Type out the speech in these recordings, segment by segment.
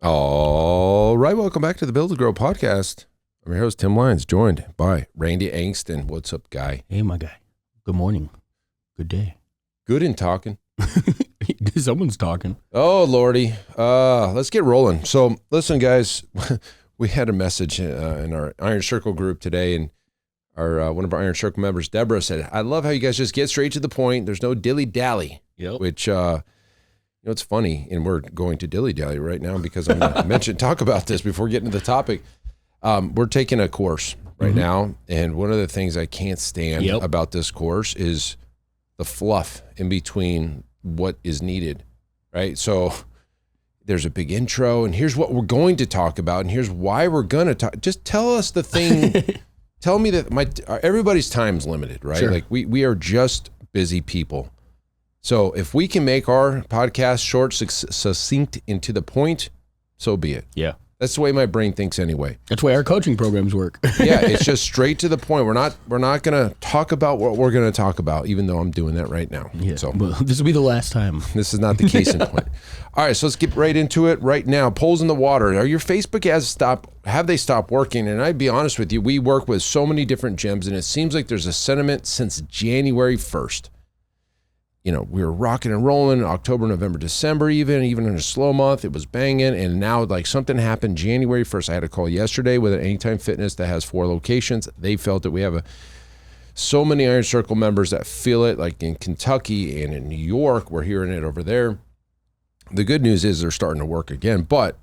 All right, welcome back to the Build to Grow podcast. I'm your host, Tim Lyons, joined by Randy Angston. What's up, guy? Hey, my guy. Good morning. Good day. Good in talking. Someone's talking. Oh, Lordy. Let's get rolling. So, listen, guys, we had a message in our Iron Circle group today, and our one of our Iron Circle members, Deborah, said, I love how you guys just get straight to the point. There's no dilly-dally, which... You know, it's funny, and we're going to dilly-dally right now because I'm going to talk about this before getting to the topic. We're taking a course right now, and one of the things I can't stand about this course is the fluff in between what is needed, right? So there's a big intro, and here's what we're going to talk about, and here's why we're going to talk. Just tell us the thing. Tell me that everybody's time's limited, right? Sure. Like we are just busy people. So if we can make our podcast short, succinct, and to the point, so be it. Yeah. That's the way my brain thinks anyway. That's the way our coaching programs work. Yeah, it's just straight to the point. We're not going to talk about what we're going to talk about, even though I'm doing that right now. Yeah. So Well, this will be the last time. this is not the case in point. All right, so let's get right into it right now. Polls in the water. Are your Facebook ads have they stopped working? And I'd be honest with you, we work with so many different gyms, and it seems like there's a sentiment since January 1st. You know, we were rocking and rolling October, November, December, even in a slow month, it was banging. And now like something happened January 1st. I had a call yesterday with an Anytime Fitness that has 4 locations. They felt that we have so many Iron Circle members that feel it, like in Kentucky and in New York, we're hearing it over there. The good news is they're starting to work again, but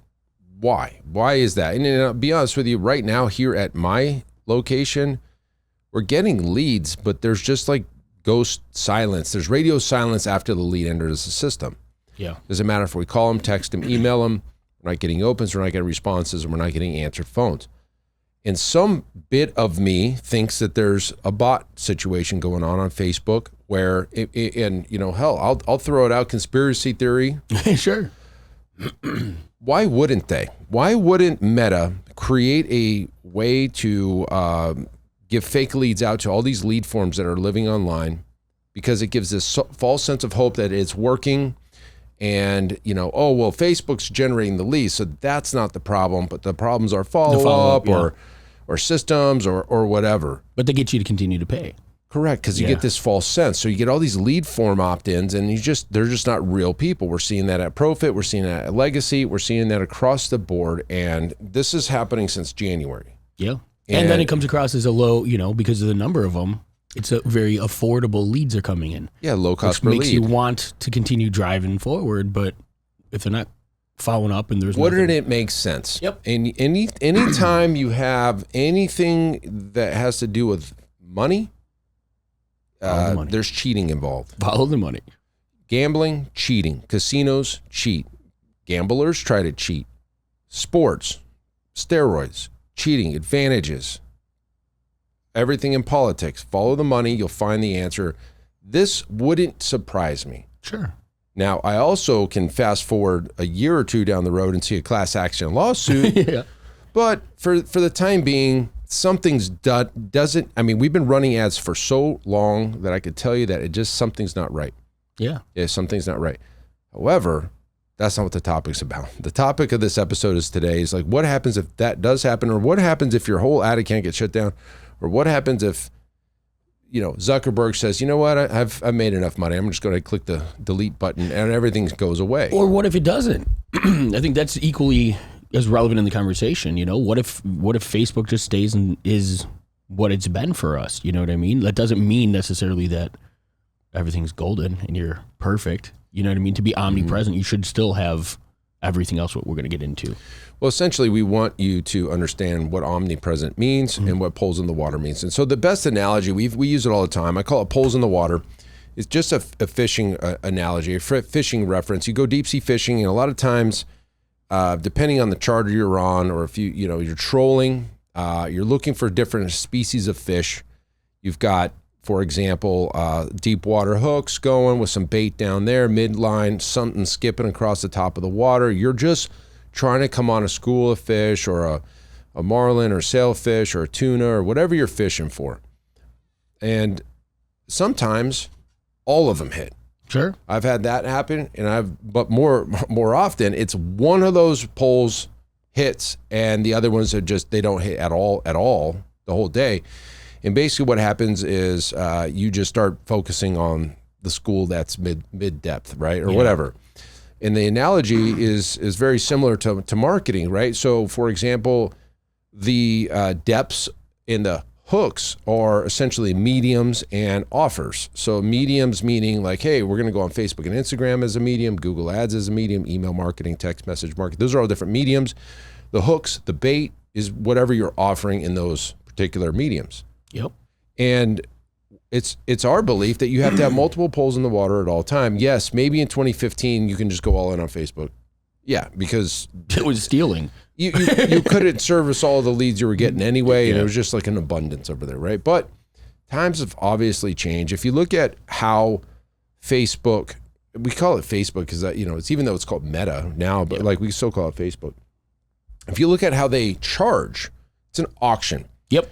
why? Why is that? And I'll be honest with you, right now here at my location, we're getting leads, but there's just like ghost silence. There's radio silence after the lead enters the system. Yeah. Doesn't matter if we call them, text them, email them. We're not getting opens, we're not getting responses, and we're not getting answered phones. And some bit of me thinks that there's a bot situation going on Facebook where, and you know, hell, I'll throw it out, conspiracy theory. Sure. Why wouldn't they? Why wouldn't Meta create a way to give fake leads out to all these lead forms that are living online, because it gives this false sense of hope that it's working, and you know, oh well, Facebook's generating the leads, so that's not the problem, but the problems are follow-up or systems or whatever. But they get you to continue to pay. Correct, because you get this false sense. So you get all these lead form opt-ins, and they're just not real people. We're seeing that at Profit, we're seeing that at Legacy, we're seeing that across the board, and this is happening since January. Yeah. And then it comes across as a low, you know, because of the number of them, it's a very affordable leads are coming in. Yeah, low cost per lead. Makes you want to continue driving forward, but if they're not following up and there's Wouldn't it make sense? Yep. Anytime you have anything that has to do with money, there's cheating involved. Follow the money. Gambling, cheating. Casinos, cheat. Gamblers try to cheat. Sports, steroids, cheating, advantages, everything in politics. Follow the money, you'll find the answer. This wouldn't surprise me. Sure. Now, I also can fast forward a year or two down the road and see a class action lawsuit. Yeah. But for the time being, something's doesn't, I mean, we've been running ads for so long that I could tell you that something's not right. Yeah. Yeah, something's not right. However, that's not what the topic's about. The topic of this episode is today is like, what happens if that does happen, or what happens if your whole ad account gets shut down, or what happens if, you know, Zuckerberg says, you know what, I've made enough money, I'm just going to click the delete button and everything goes away. Or what if it doesn't? I think that's equally as relevant in the conversation. You know, what if Facebook just stays and is what it's been for us? You know what I mean? That doesn't mean necessarily that everything's golden and you're perfect. You know what I mean? To be omnipresent, you should still have everything else what we're going to get into. Well, essentially, we want you to understand what omnipresent means and what poles in the water means. And so the best analogy, we use it all the time, I call it poles in the water. It's just a fishing analogy, a fishing reference. You go deep sea fishing, and a lot of times, depending on the charter you're on, or if you're trolling, you're looking for different species of fish. You've got, for example, deep water hooks going with some bait down there, midline, something skipping across the top of the water. You're just trying to come on a school of fish, or a marlin or sailfish or a tuna or whatever you're fishing for. And sometimes all of them hit. Sure. I've had that happen, but more often it's one of those polls hits and the other ones are just, they don't hit at all the whole day. And basically what happens is you just start focusing on the school that's mid depth, right? Or whatever. And the analogy is very similar to marketing, right? So for example, the depths in the hooks are essentially mediums and offers. So mediums meaning like, hey, we're going to go on Facebook and Instagram as a medium, Google Ads as a medium, email marketing, text message marketing. Those are all different mediums. The hooks, the bait is whatever you're offering in those particular mediums. Yep. And it's our belief that you have to have multiple poles in the water at all time. Yes, maybe in 2015 you can just go all in on Facebook. Yeah, because it was stealing. You couldn't service all the leads you were getting anyway, and it was just like an abundance over there, right? But times have obviously changed. If you look at how Facebook, we call it Facebook because it's, even though it's called Meta now, but like we still call it Facebook. If you look at how they charge, it's an auction. Yep.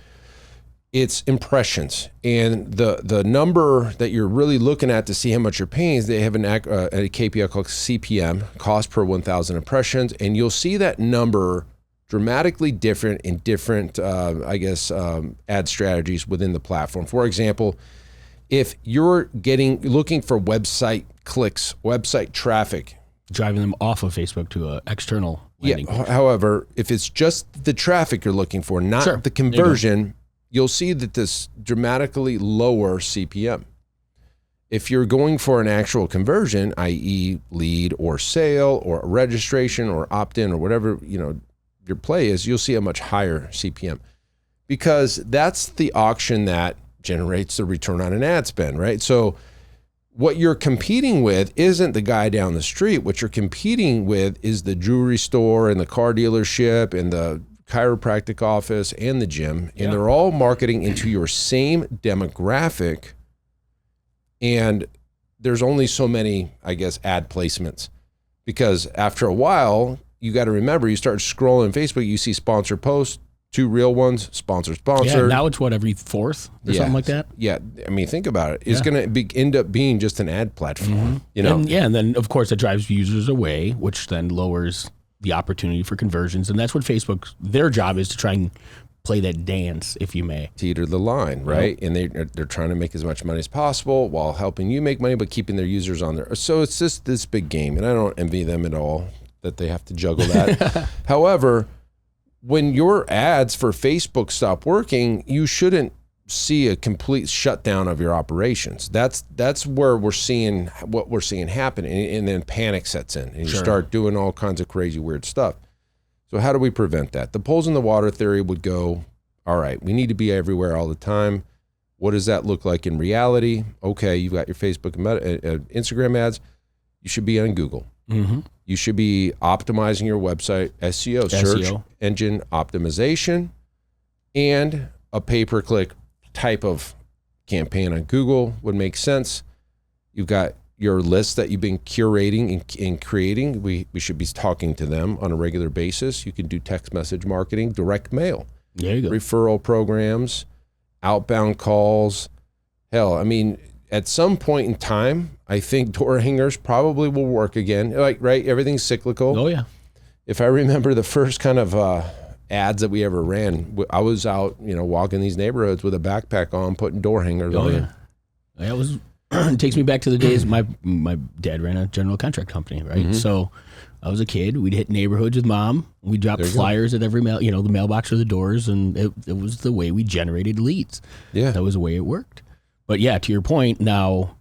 It's impressions, and the number that you're really looking at to see how much you're paying is they have a KPI called CPM, cost per 1,000 impressions, and you'll see that number dramatically different in different, ad strategies within the platform. For example, if you're looking for website clicks, website traffic, driving them off of Facebook to an external landing page. However, if it's just the traffic you're looking for, not the conversion, you'll see that this dramatically lower CPM. If you're going for an actual conversion, i.e. lead or sale or registration or opt-in or whatever, your play is, you'll see a much higher CPM because that's the auction that generates the return on an ad spend, right? So what you're competing with isn't the guy down the street. What you're competing with is the jewelry store and the car dealership and the chiropractic office and the gym, and they're all marketing into your same demographic, and there's only so many, ad placements, because after a while, you got to remember, you start scrolling Facebook, you see sponsored posts, 2 real ones, sponsored. Yeah, now it's every fourth or something like that? Yeah, I mean, think about it. It's going to end up being just an ad platform, And then, of course, it drives users away, which then lowers the opportunity for conversions. And that's what their job is, to try and play that dance, if you may. Teeter the line, right? Yep. And they're trying to make as much money as possible while helping you make money, but keeping their users on there. So it's just this big game, and I don't envy them at all that they have to juggle that. However, when your ads for Facebook stop working, you shouldn't see a complete shutdown of your operations. That's where we're seeing happen, and then panic sets in, and you start doing all kinds of crazy weird stuff. So how do we prevent that? The poles in the water theory would go, all right, we need to be everywhere all the time. What does that look like in reality? Okay, you've got your Facebook and Instagram ads. You should be on Google. Mm-hmm. You should be optimizing your website, SEO, search engine optimization, and a pay-per-click type of campaign on Google would make sense. You've got your list that you've been curating and creating. We should be talking to them on a regular basis. You can do text message marketing, direct mail, there you go, referral programs, outbound calls. Hell, I mean, at some point in time, I think door hangers probably will work again. Right? Everything's cyclical. Oh yeah. If I remember the first kind of ads that we ever ran, I was out, walking these neighborhoods with a backpack on, putting door hangers on. Yeah. That was. It takes me back to the days my dad ran a general contract company, right? Mm-hmm. So I was a kid. We'd hit neighborhoods with mom. We dropped flyers at every mail, the mailbox or the doors, and it was the way we generated leads. Yeah, that was the way it worked. But yeah, to your point, now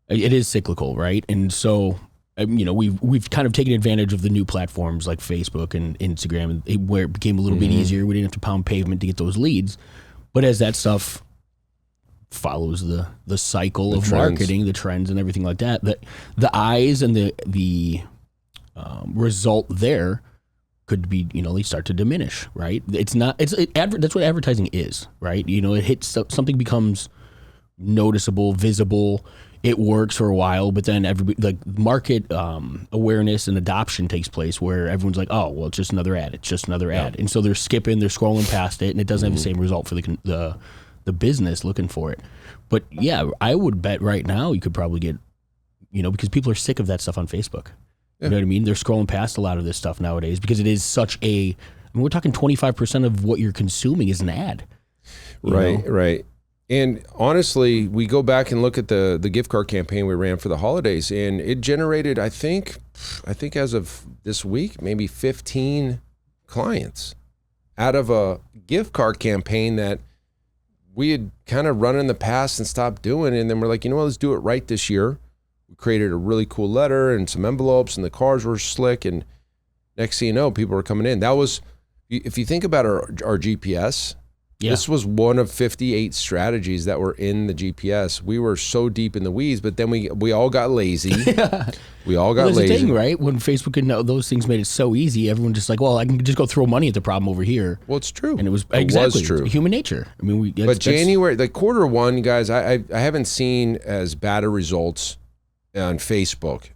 it is cyclical, right? And so we've kind of taken advantage of the new platforms like Facebook and Instagram, where it became a little bit easier. We didn't have to pound pavement to get those leads. But as that stuff follows the cycle of marketing, the trends and everything like that, the eyes and the result there could be, they start to diminish, right? That's what advertising is, right? It hits, something becomes noticeable, visible, it works for a while, but then market awareness and adoption takes place where everyone's like, oh, well, it's just another ad. It's just another ad. And so they're scrolling past it, and it doesn't have the same result for the business looking for it. But yeah, I would bet right now you could probably get because people are sick of that stuff on Facebook. Yeah. You know what I mean? They're scrolling past a lot of this stuff nowadays because it is such we're talking 25% of what you're consuming is an ad. Right. And honestly, we go back and look at the gift card campaign we ran for the holidays, and it generated, I think as of this week, maybe 15 clients out of a gift card campaign that we had kind of run in the past and stopped doing. And then we're like, let's do it right this year. We created a really cool letter and some envelopes, and the cards were slick. And next thing you know, people were coming in. That was, if you think about our GPS, this was one of 58 strategies that were in the GPS. We were so deep in the weeds, but then we all got lazy. We all got lazy. The thing, right? When Facebook and those things made it so easy, everyone just like, well, I can just go throw money at the problem over here. Well, it's true. And it was true. Human nature. I mean, but January, like quarter one, guys, I haven't seen as bad a results on Facebook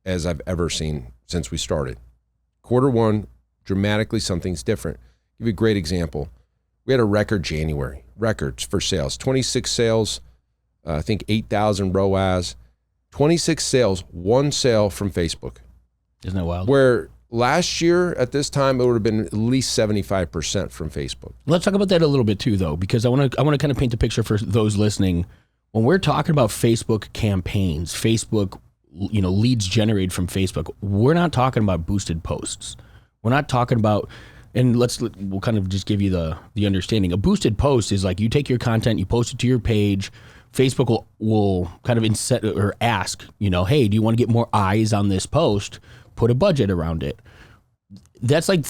as I've ever seen since we started. Quarter one, dramatically something's different. I'll give you a great example. We had a record January, records for sales, 26 sales, I think 8,000 ROAS, 26 sales, one sale from Facebook. Isn't that wild? Where last year at this time, it would have been at least 75% from Facebook. Let's talk about that a little bit too, though, because I want to kind of paint a picture for those listening. When we're talking about Facebook campaigns, Facebook, leads generated from Facebook, we're not talking about boosted posts. We're not talking about... And we'll kind of just give you the understanding. A boosted post is like you take your content, you post it to your page. Facebook will kind of ask, hey, do you want to get more eyes on this post? Put a budget around it. That's like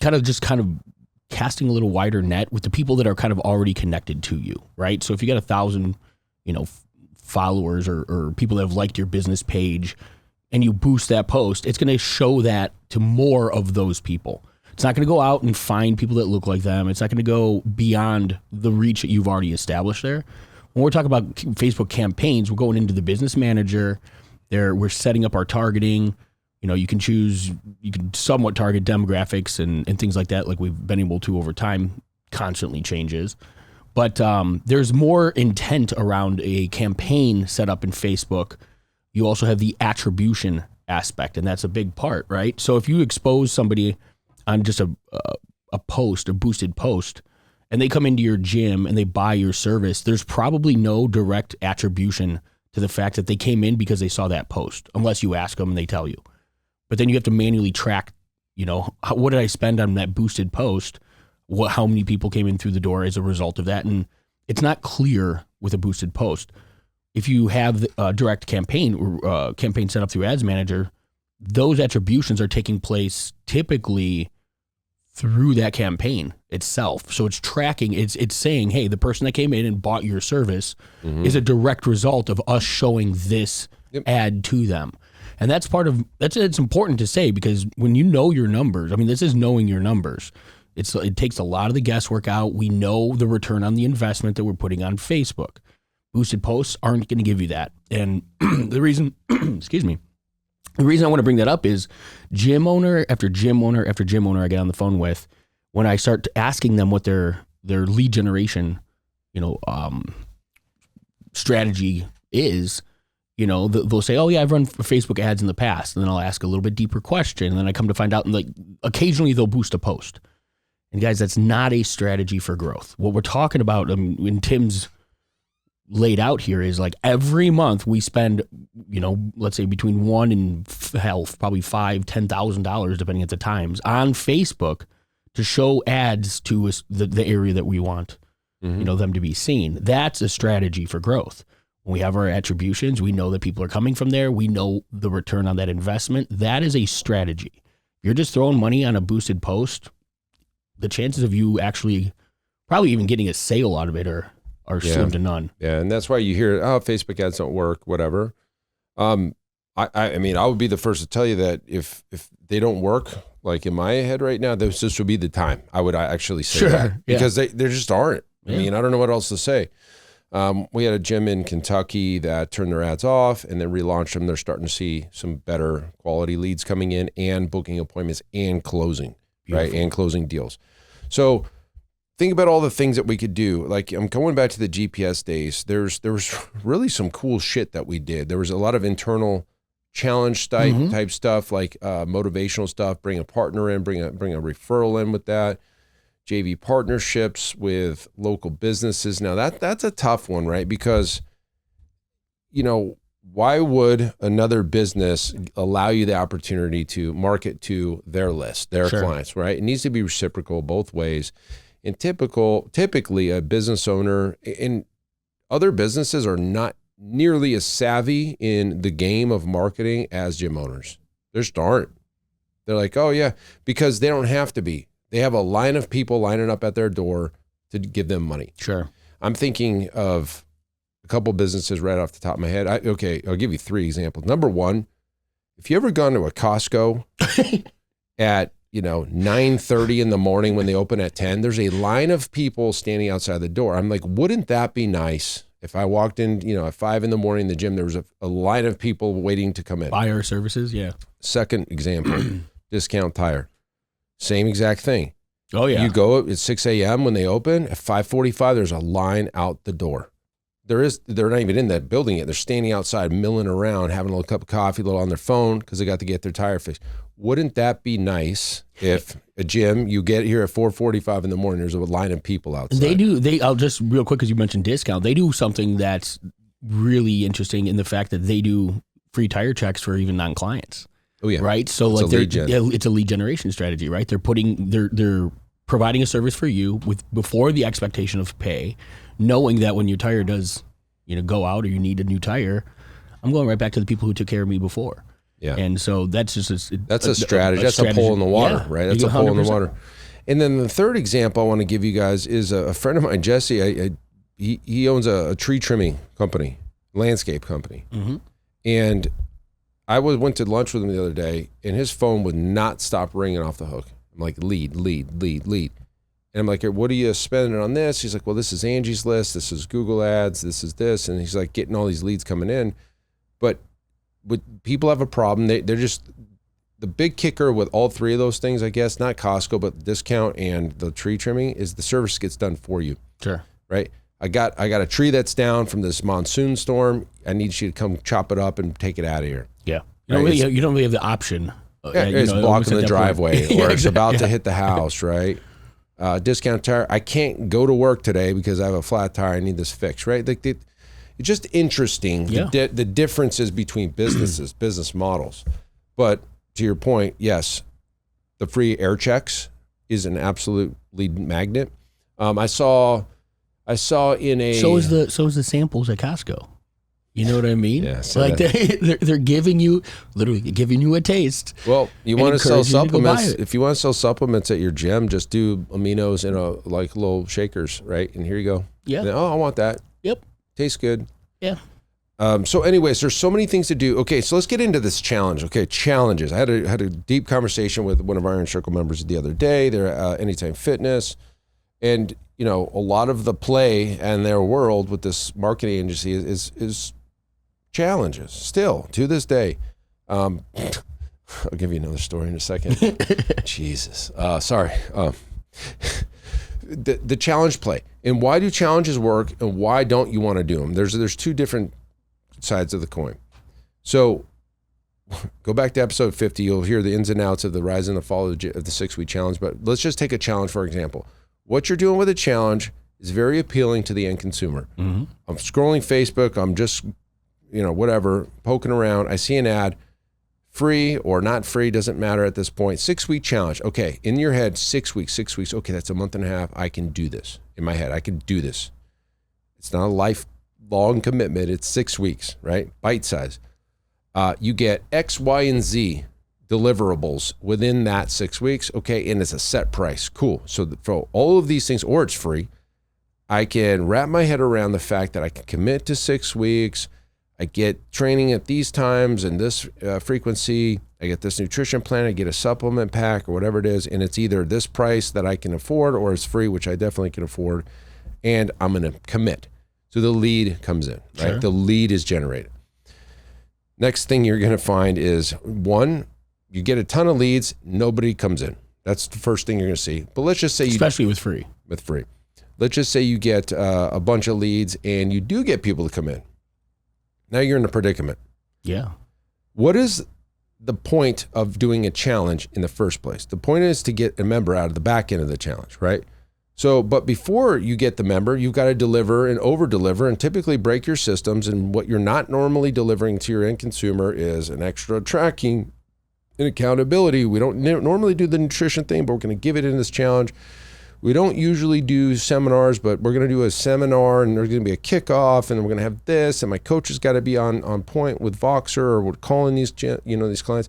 kind of casting a little wider net with the people that are kind of already connected to you, right? So if you got 1,000, followers or people that have liked your business page and you boost that post, it's going to show that to more of those people. It's not going to go out and find people that look like them. It's not going to go beyond the reach that you've already established there. When we're talking about Facebook campaigns, we're going into the business manager. We're setting up our targeting. You can somewhat target demographics and things like that, like we've been able to over time, constantly changes. But there's more intent around a campaign set up in Facebook. You also have the attribution aspect, and that's a big part, right? So if you expose somebody on just a boosted post, and they come into your gym and they buy your service, there's probably no direct attribution to the fact that they came in because they saw that post, unless you ask them and they tell you. But then you have to manually track, what did I spend on that boosted post? How many people came in through the door as a result of that? And it's not clear with a boosted post. If you have a direct campaign set up through Ads Manager, those attributions are taking place typically through that campaign itself. So it's tracking, it's saying, hey, the person that came in and bought your service is a direct result of us showing this ad to them. And that's it's important to say, because when you know your numbers, I mean, this is knowing your numbers. It takes a lot of the guesswork out. We know the return on the investment that we're putting on Facebook. Boosted posts aren't going to give you that. And the reason, excuse me, the reason I want to bring that up is gym owner after gym owner after gym owner I get on the phone with, when I start asking them what their lead generation, strategy is, they'll say, oh yeah, I've run Facebook ads in the past. And then I'll ask a little bit deeper question. And then I come to find out, and like occasionally they'll boost a post. And guys, that's not a strategy for growth. What we're talking about when Tim's laid out here is like every month we spend, let's say between $1,000 and probably $5,000-$10,000 depending at the times on Facebook to show ads to us, the area that we want, them to be seen. That's a strategy for growth. When we have our attributions, we know that people are coming from there. We know the return on that investment. That is a strategy. If you're just throwing money on a boosted post, the chances of you actually probably even getting a sale out of it are slim to none. Yeah, and that's why you hear, Facebook ads don't work, whatever. I mean, I would be the first to tell you that if they don't work, like in my head right now, this would be the time. I would actually say that. Because they just aren't. I mean, I don't know what else to say. We had a gym in Kentucky that turned their ads off and then relaunched them. They're starting to see some better quality leads coming in and booking appointments and closing, right? And closing deals. So think about all the things that we could do. Like, I'm going back to the GPS days. There was really some cool shit that we did. There was a lot of internal challenge type stuff, like motivational stuff. Bring a partner in, bring a referral in with that. JV partnerships with local businesses. Now that's a tough one, right? Because, why would another business allow you the opportunity to market to their list, their clients, right? It needs to be reciprocal both ways. And typically a business owner and other businesses are not nearly as savvy in the game of marketing as gym owners. They just aren't. They're like, oh yeah, because they don't have to be. They have a line of people lining up at their door to give them money. Sure. I'm thinking of a couple businesses right off the top of my head. I'll give you 3 examples. Number one, if you ever gone to a Costco at 9:30 in the morning when they open at 10, there's a line of people standing outside the door. I'm like, wouldn't that be nice if I walked in, at 5 in the morning in the gym, there was a line of people waiting to come in. Buy our services, yeah. Second example, Discount Tire. Same exact thing. Oh, yeah. You go at 6 a.m. when they open. At 5:45, there's a line out the door. They're not even in that building yet. They're standing outside, milling around, having a little cup of coffee, a little on their phone because they got to get their tire fixed. Wouldn't that be nice if a gym, you get here at 4:45 in the morning, there's a line of people outside? I'll just real quick, because you mentioned discount, they do something that's really interesting in the fact that they do free tire checks for even non-clients. Oh yeah. Right. So it's it's a lead generation strategy, right? They're providing a service for you before the expectation of pay, knowing that when your tire does, go out or you need a new tire, I'm going right back to the people who took care of me before. Yeah. And so that's just a strategy. That's a pole in the water, right? That's a pole in the water. And then the third example I want to give you guys is a friend of mine, Jesse. He owns a tree trimming company, landscape company, and I went to lunch with him the other day, and his phone would not stop ringing off the hook. I'm like, lead. And I'm like, what are you spending on this? He's like, well, this is Angie's List. This is Google Ads. This is this. And he's like getting all these leads coming in. But people have a problem. They're just, the big kicker with all 3 of those things, I guess, not Costco, but discount and the tree trimming, is the service gets done for you. Sure. Right? I got a tree that's down from this monsoon storm. I need you to come chop it up and take it out of here. Yeah. You don't really have the option. It's blocking the driveway or it's about to hit the house, right? Discount Tire, I can't go to work today because I have a flat tire. I need this fixed, right? It's just interesting, the differences between businesses, business models. But to your point, yes, the free air checks is an absolute lead magnet. I saw in a... So is the samples at Costco. You know what I mean? Yeah, like they're literally giving you a taste. Well, you want to sell supplements. To if you want to sell supplements at your gym, just do aminos in little shakers, right? And here you go. Yeah. And, I want that. Yep. Tastes good. Yeah. So anyways, there's so many things to do. Okay, so let's get into this challenge. Okay, challenges. I had a deep conversation with one of our Iron Circle members the other day. They're Anytime Fitness. And, a lot of the play in their world with this marketing agency is challenges still to this day. I'll give you another story in a second. Jesus. Sorry. The challenge play, and why do challenges work and why don't you want to do them? There's 2 different sides of the coin. So go back to episode 50. You'll hear the ins and outs of the rise and the fall of the 6-week challenge. But let's just take a challenge, for example. What you're doing with a challenge is very appealing to the end consumer. I'm scrolling Facebook. I'm just whatever, poking around. I see an ad, free or not free, doesn't matter at this point. 6-week challenge. Okay, in your head, 6 weeks. Okay, that's a month and a half. I can do this. In my head, I can do this. It's not a lifelong commitment. It's 6 weeks, right? Bite size. You get X, Y, and Z deliverables within that 6 weeks. Okay, and it's a set price. Cool. So for all of these things, or it's free, I can wrap my head around the fact that I can commit to 6 weeks. I get training at these times and this frequency. I get this nutrition plan. I get a supplement pack or whatever it is. And it's either this price that I can afford or it's free, which I definitely can afford. And I'm going to commit. So the lead comes in, right? Sure. The lead is generated. Next thing you're going to find is, one, you get a ton of leads. Nobody comes in. That's the first thing you're going to see. But let's just say especially with free. with free. Let's just say you get a bunch of leads and you do get people to come in. Now you're in a predicament. Yeah. What is the point of doing a challenge in the first place? The point is to get a member out of the back end of the challenge, right? So, but before you get the member, you've got to deliver and over deliver and typically break your systems. And what you're not normally delivering to your end consumer is an extra tracking and accountability. We don't normally do the nutrition thing, but we're going to give it in this challenge. We don't usually do seminars, but we're going to do a seminar and there's going to be a kickoff and we're going to have this. And my coach has got to be on point with Voxer or we're calling these, these clients.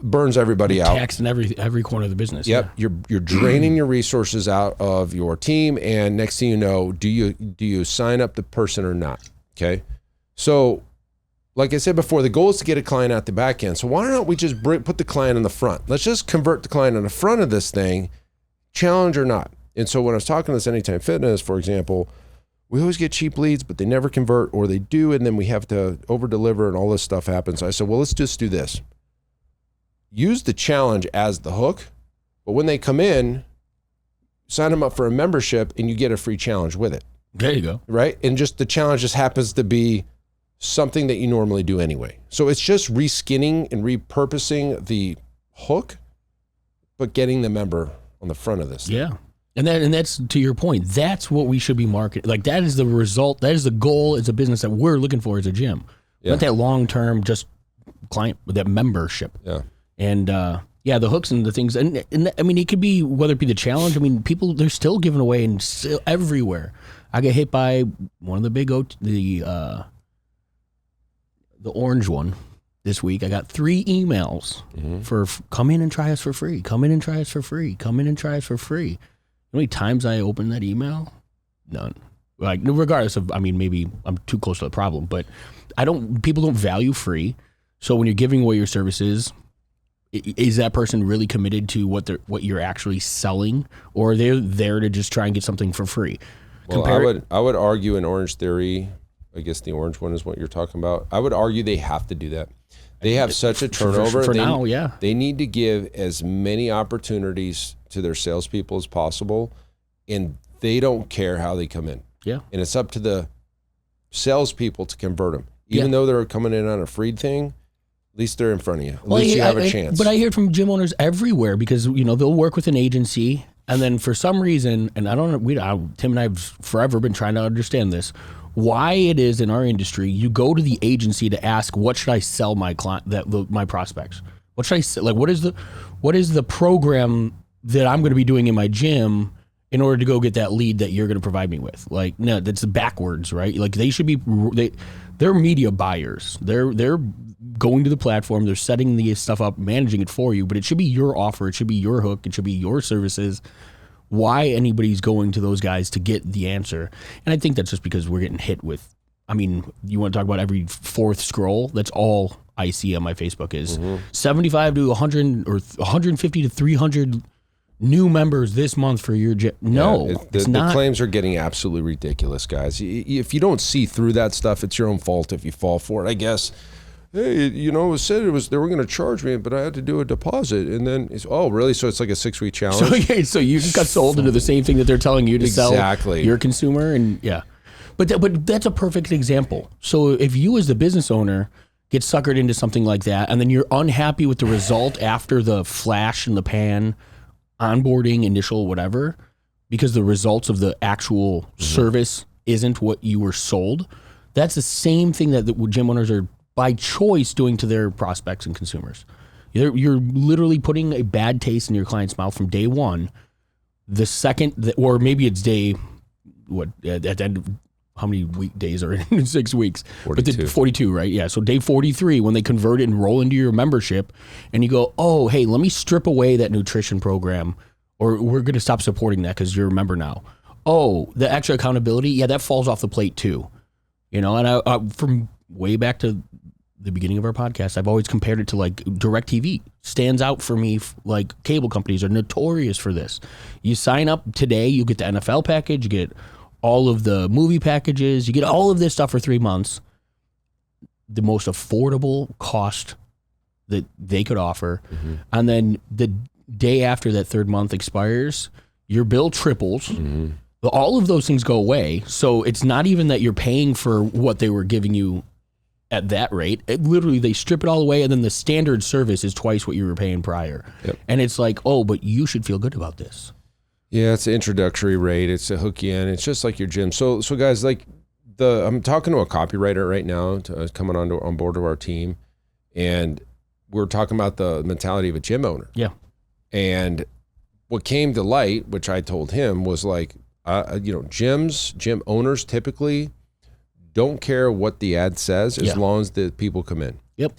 Burns everybody out. Taxing every corner of the business. Yep. Yeah. You're draining your resources out of your team. And next thing you know, do you sign up the person or not? Okay. So like I said before, the goal is to get a client at the back end. So why don't we just put the client in the front? Let's just convert the client on the front of this thing, challenge or not. And so when I was talking to this Anytime Fitness, for example, we always get cheap leads, but they never convert or they do. And then we have to over deliver and all this stuff happens. So I said, well, let's just do this. Use the challenge as the hook, but when they come in, sign them up for a membership and you get a free challenge with it. There you go. Right? And just the challenge just happens to be something that you normally do anyway. So it's just reskinning and repurposing the hook, but getting the member on the front of this. Yeah. And that's to your point. That's what we should be marketing. Like that is the result. That is the goal as a business that we're looking for as a gym. Yeah. Not that long-term just client, that membership. Yeah. And the hooks and the things, and I mean, it could be whether it be the challenge. I mean, people they're still giving away and still everywhere. I got hit by one of the big the orange one this week. I got 3 emails for come in and try us for free. Come in and try us for free. Come in and try us for free. You know how many times I opened that email? None. Like regardless of, I mean, maybe I'm too close to the problem, but people don't value free. So when you're giving away your services, is that person really committed to what you're actually selling, or are they there to just try and get something for free? Well, I would argue in Orange Theory, I guess the orange one is what you're talking about. I would argue they have to do that. They have such a turnover. For now, yeah. They need to give as many opportunities to their salespeople as possible, and they don't care how they come in. Yeah. And it's up to the salespeople to convert them. Even though they're coming in on a free thing, at least they're in front of you. At least you have a chance. But I hear from gym owners everywhere because, they'll work with an agency and then for some reason, and I don't know, Tim and I have forever been trying to understand this, why it is in our industry, you go to the agency to ask, what should I sell my client, my prospects? What should I sell? Like, what is the program that I'm going to be doing in my gym in order to go get that lead that you're going to provide me with? Like, no, that's backwards, right? Like they should be, they're media buyers. They're going to the platform, they're setting the stuff up, managing it for you, but it should be your offer, it should be your hook, it should be your services. Why anybody's going to those guys to get the answer? And I think that's just because we're getting hit with, I mean, you want to talk about every 4th scroll, that's all I see on my Facebook is 75 to 100 or 150 to 300 new members this month for your gym. No, it's not. The claims are getting absolutely ridiculous, guys. If you don't see through that stuff, it's your own fault if you fall for it, I guess. Hey, it said they were going to charge me, but I had to do a deposit. And then it's, oh, really? So it's like a 6-week challenge? So you just got sold into the same thing that they're telling you to sell your consumer? And yeah. But that's a perfect example. So if you as the business owner get suckered into something like that, and then you're unhappy with the result after the flash in the pan, onboarding, initial whatever, because the results of the actual service isn't what you were sold, that's the same thing that the gym owners are by choice doing to their prospects and consumers. You're literally putting a bad taste in your client's mouth from day one. The second, or maybe it's day, at the end of, how many weekdays are in 6 weeks? 42. 42, right? Yeah, so day 43, when they convert it and roll into your membership, and you go, oh, hey, let me strip away that nutrition program, or we're going to stop supporting that because you're a member now. Oh, the extra accountability, yeah, that falls off the plate too. And I from way back to the beginning of our podcast, I've always compared it to like DirecTV. Stands out for me, like cable companies are notorious for this. You sign up today, you get the NFL package, you get all of the movie packages, you get all of this stuff for 3 months. The most affordable cost that they could offer. And then the day after that 3rd month expires, your bill triples. All of those things go away. So it's not even that you're paying for what they were giving you at that rate. Literally, they strip it all away, and then the standard service is twice what you were paying prior. Yep. And it's like, oh, but you should feel good about this. Yeah, it's an introductory rate. It's a hook you in. It's just like your gym. So guys, like I'm talking to a copywriter right now, coming on board to our team, and we're talking about the mentality of a gym owner. Yeah. And what came to light, which I told him, was like, gym owners typically don't care what the ad says as long as the people come in. Yep.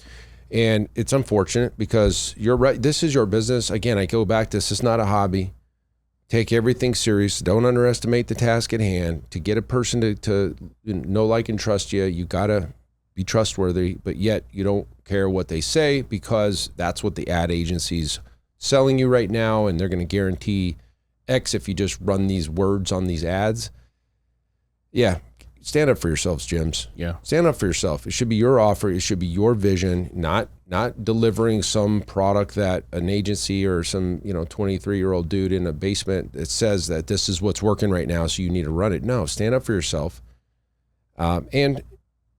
And it's unfortunate because you're right. This is your business. Again, I go back to this is not a hobby. Take everything serious. Don't underestimate the task at hand. To get a person to know, like, and trust you, you got to be trustworthy, but yet you don't care what they say because that's what the ad agency's selling you right now, and they're going to guarantee X if you just run these words on these ads. Yeah, stand up for yourselves, gyms. Yeah. Stand up for yourself. It should be your offer. It should be your vision, not delivering some product that an agency or some 23-year-old dude in a basement that says that this is what's working right now, so you need to run it. No, stand up for yourself, and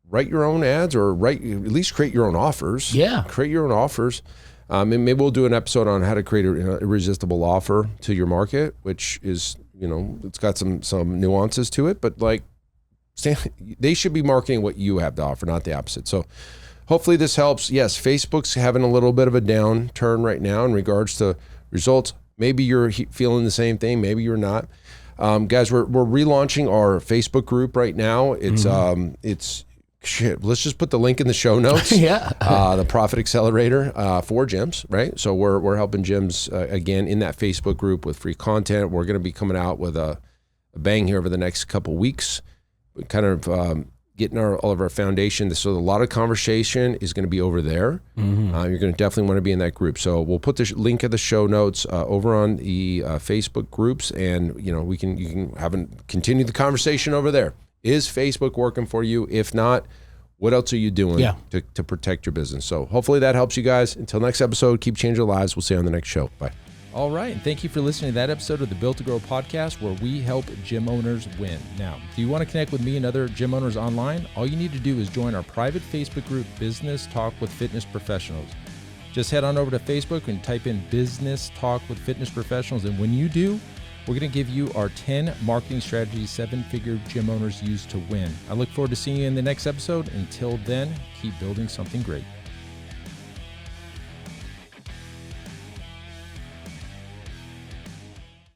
write your own ads, or at least create your own offers. Yeah. Create your own offers. And maybe we'll do an episode on how to create an irresistible offer to your market, which is, it's got some nuances to it, but like, they should be marketing what you have to offer, not the opposite. So hopefully this helps. Yes, Facebook's having a little bit of a downturn right now in regards to results. Maybe you're feeling the same thing. Maybe you're not. Guys, we're relaunching our Facebook group right now. It's shit. Let's just put the link in the show notes. Yeah. The Profit Accelerator for gyms, right? So we're helping gyms again in that Facebook group with free content. We're going to be coming out with a bang here over the next couple weeks, kind of getting all of our foundation. So a lot of conversation is going to be over there. You're going to definitely want to be in that group. So we'll put the link in the show notes over on the Facebook groups, and you can continue the conversation over there. Is Facebook working for you? If not, what else are you doing to protect your business? So hopefully that helps you guys. Until next episode, keep changing lives. We'll see you on the next show. Bye. All right, and thank you for listening to that episode of the Built to Grow podcast, where we help gym owners win. Now, do you want to connect with me and other gym owners online? All you need to do is join our private Facebook group, Business Talk with Fitness Professionals. Just head on over to Facebook and type in Business Talk with Fitness Professionals, and when you do, we're going to give you our 10 marketing strategies 7-figure gym owners use to win. I look forward to seeing you in the next episode. Until then, keep building something great.